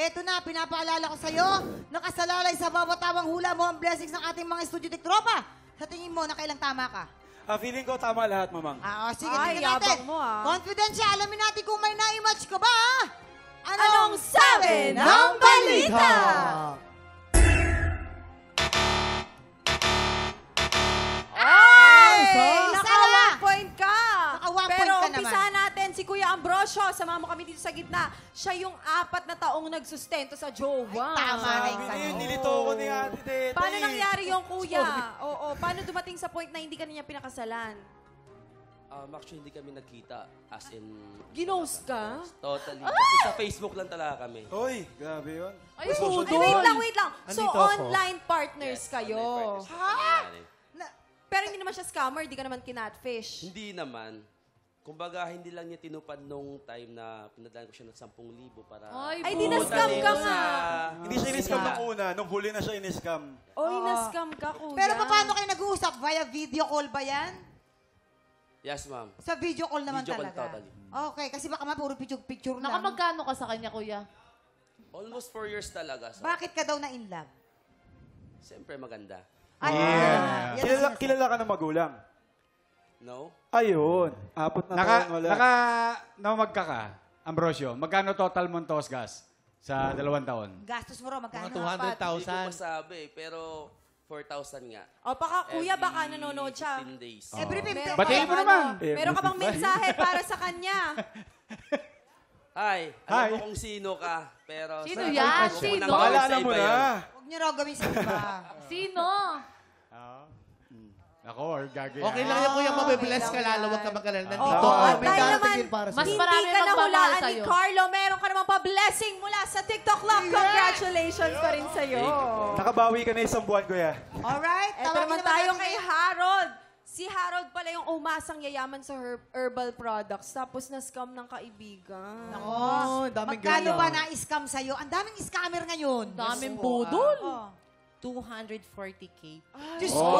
Eto na, pinapaalala ko sa'yo, nakasalalay sa bawat tamang hula mo ang blessings ng ating mga studio tiktropa. Sa tingin mo, nakailang tama ka? Feeling ko tama lahat, mamang. Sige, Ay, tingnan natin. yabang mo, Confidential, alamin natin kung may na-match ka ba. Anong sabi ng balita? Naka-1 point ka! Naka-1 Pero point ka naman. umpisa natin si Kuya Ambrosio. Sama mo kami dito sa gitna. Siya yung 4 na taong nagsustento sa jowa. Tama na yung Sabi sagot. niyo, nilito ko ni Ate Tete. Paano nangyari yung kuya? Oo, paano dumating sa point na hindi ka niya pinakasalan? Actually, hindi kami nagkita. As in... Ginost ka? Totally. Kasi sa Facebook lang talaga kami. Hoy, grabe yun. Ay, wait lang. So, online partners kayo. Pero hindi naman siya scammer, hindi ka naman kinatfish. Hindi naman. Kumbaga, hindi lang niya tinupad nung time na pinadaan ko siya ng 10,000 para... Ay, di na-scam ka nga. Hindi siya in-scam nung una. Nung huli na siya in-scam. Oy, na-scam ka, kuya. Pero paano kayo nag-uusap? Via video call ba yan? Yes, ma'am. Sa video call naman Video call talaga? totally. Okay, kasi baka puro picture lang. Nakamagkano ka sa kanya, kuya? Almost 4 years talaga. So, Bakit ka daw na in love? siyempre maganda. Ay, Kilala ka ng magulang? No? Ayun. 4 na taon wala. Namagka ka, Ambrosio. Magkano total mong toss gas sa 2 taon? gastos mo raw, magkano? Hindi ko masabi, pero 4,000 nga. O, kuya, baka nanonood siya. 15 days. Every 15. Batiin mo naman. Meron ka bang mensahe para sa kanya? Hi, alam mo kung sino ka, pero... Sino yan? Sino? Pakalanan mo na. Huwag niyo raw gawin sa iba. Sino? Ako, or gagawin. Okay lang yung kuya, mabibless ka lalo, huwag ka mag-alala. Nandito Oo, ka. at dahil naman, Mas hindi marami ka magmamahal nahulaan ni sa'yo. Carlo. Meron ka namang pa-blessing mula sa TikTok Love. Congratulations pa rin sa'yo. Nakabawi ka na 1 buwan, kuya. Alright, Eto naman tayo kay Harold. Si Harold pala yung umasang yayaman sa herbal products tapos na-scam ng kaibigan. Oh, daming magkano ganyan. ba na-scam sa'yo? Ang daming scammer ngayon. Daming budol. Oh. 240K. Diyos ko!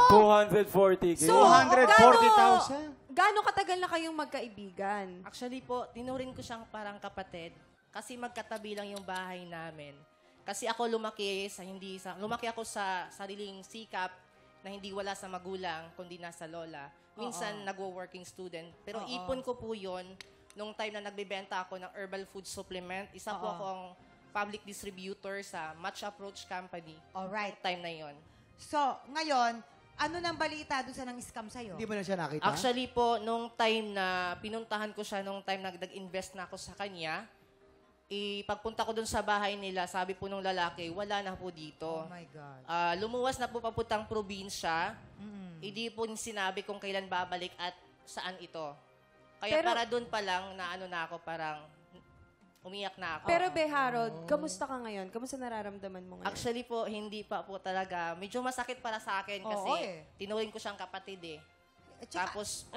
240K. So, 240,000? Gaano katagal na kayong magkaibigan? Actually po, tinuring ko siyang parang kapatid kasi magkatabi lang yung bahay namin. Kasi ako lumaki ako sa sariling sikap na hindi wala sa magulang kundi nasa lola. Minsan nagwo-working student. Pero ipon ko po 'yon nung time na nagbebenta ako ng herbal food supplement. Isa po akong public distributor sa Match Approach Company. Alright. Time na 'yon. So, ngayon, ano nang balita doon sa nang-scam sa'yo? Hindi mo na siya nakita? Actually po, nung time na pinuntahan ko siya, nung time na nag-invest na ako sa kanya, pagpunta ko dun sa bahay nila, sabi po nung lalaki, wala na po dito. Oh my God. Lumuwas na po papuntang probinsya. Hindi po sinabi kung kailan babalik at saan ito. Kaya Pero- para dun pa lang na ano na ako, parang umiyak na ako. Pero Harold, kamusta ka ngayon? Kamusta nararamdaman mo ngayon? Actually po, hindi pa po talaga. Medyo masakit para sa akin kasi tinuring ko siyang kapatid eh. At saka- Tapos,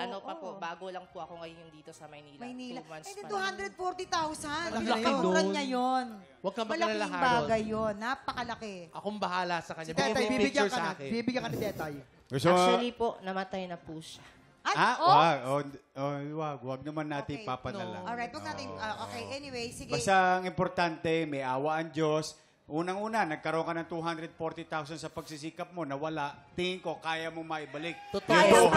bago lang po ako ngayon dito sa Maynila. Maynila. 2 months Eh, pa lang. 240,000. Malaki na yun. Mura niya yun. Huwag kang mag-alala, Malaking Harold. bagay yun. Napakalaki. Akong bahala sa kanya. Si Tetay, Bigyan mo yung bibigyan picture ka sa na. akin. Bibigyan ka ni Tetay. Gusto mo? Actually po, namatay na po siya. Wag naman natin Okay. papadala. Alright, huwag natin... okay, anyway, sige. Basta ang importante, may awa ang Diyos. Unang-una, nagkaroon ka ng 240,000 sa pagsisikap mo, nawala. Tingin ko, kaya mo maibalik. Totoo. Yung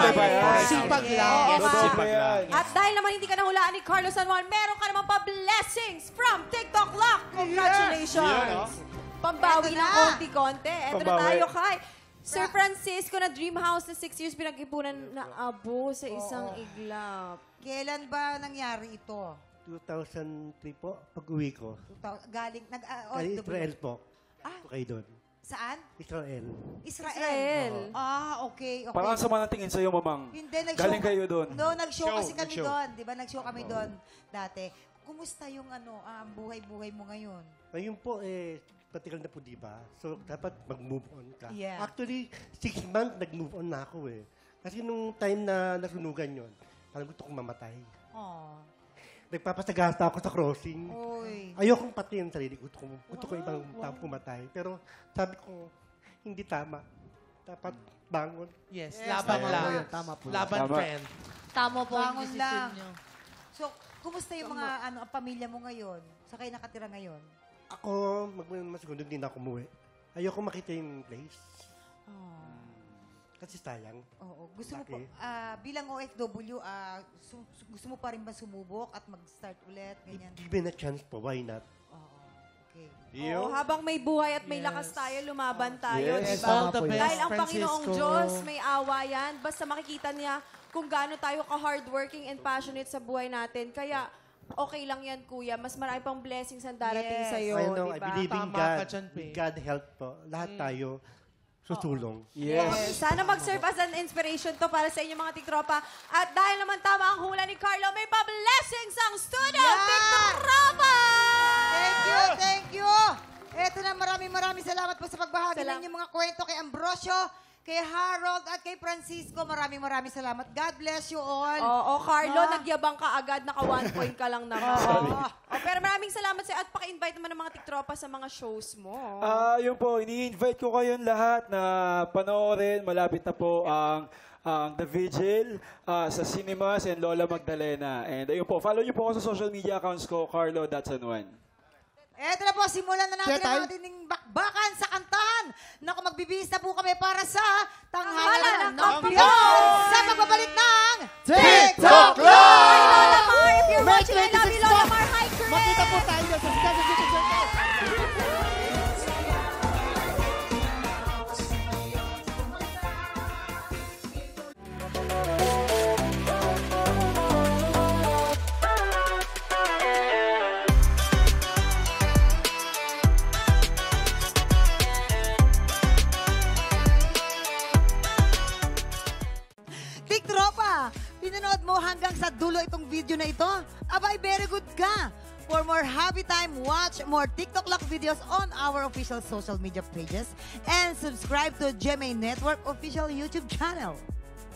Sipag lang. Yes, Sipag lang. At dahil naman hindi ka nahulaan ni Carlos San Juan, meron ka naman pa-blessings from TikTok Lock. Congratulations! Pambawi Eto ng na. konti-konti. Eto na Pambawi. tayo kay Sir Francisco na dream house na 6 years pinag-ipunan na abo sa isang iglap. Kailan ba nangyari ito? 2003 po, pag-uwi ko. Galing, Kaya Israel po. Okay doon. Saan? Israel. Israel. Okay. Parang ang sama ng tingin sa'yo, mamang. Hindi, nag-show. Galing kayo doon. No, nag-show kasi kami nag-show. doon. Di ba, nag-show kami doon dati. Kumusta yung buhay-buhay mo ngayon? Ngayon po, patigal na po, di ba? So, dapat mag-move on ka. Yeah. Actually, 6 months, nag-move on na ako eh. Kasi nung time na nasunugan yon, parang gusto kong mamatay. Oh. Nagpapasagasta ako sa crossing. Oy. Ayokong patayin ang sarili. Gusto ko ibang tao pumatay. Pero sabi ko, hindi tama. Dapat bangon. Yes, laban lang. Tama po. Laban, Tama. friend. Tama po yung Bangon decision lang. nyo. So, kumusta yung mga ang pamilya mo ngayon? Sa kayo nakatira ngayon? Ako, magmamasegundo, hindi na ako umuwi. Ayoko makita yung place. Kasi sayang. Oo. Gusto mo po, Laki. bilang OFW, gusto mo pa rin ba sumubok at mag-start ulit? Ganyan. Given a chance po, why not? Oo. Okay. Oo, habang may buhay at may lakas tayo, lumaban tayo, Yes. di ba? All the best, Dahil ang Francisco. Panginoong Diyos, may awa yan. Basta makikita niya kung gaano tayo ka-hardworking and passionate sa buhay natin. Kaya, okay lang yan, kuya. Mas marami pang blessings ang darating Yes. sa'yo, I know, di I ba? believe in Tama God. ka dyan, Pe. God help po. Lahat tayo susulong. Yes. Sana mag-serve as an inspiration to para sa inyong mga tiktropa. At dahil naman tama ang hula ni Carlo, may pa-blessings ang studio! Yan! Tiktropa! Thank you! Eto na, maraming salamat po sa pagbahagi ng inyong mga kwento kay Ambrosio, kay Harold, at kay Francisco. Maraming salamat. God bless you all. Oo, Carlo, Ma. nagyabang ka agad. Naka 1 point ka lang naman. Pero maraming salamat sa'yo at paki-invite naman ng mga tiktropa sa mga shows mo. Yun po, ini-invite ko kayong lahat na panoorin. Malapit na po ang The Vigil sa Cinemas and Lola Magdalena. And ayun po, follow niyo po ako sa social media accounts ko, Carlo.San Juan. Eto na po, simulan na natin ang ating bakbakan sa kantahan. Naku, magbibihis na po kami para sa Tanghalan ng Kampiyon! Sa pagbabalik ng TikTok Hi, Lola Mar! If you're watching, I love you, Lola Mar! Hi, Chris! Makita po tayo sa Sketch City Circle. Tiktropa! Pinanood mo hanggang sa dulo itong video na ito? Abay, very good ka! For more happy time, watch more TikTok Lock videos on our official social media pages and subscribe to GMA Network official YouTube channel.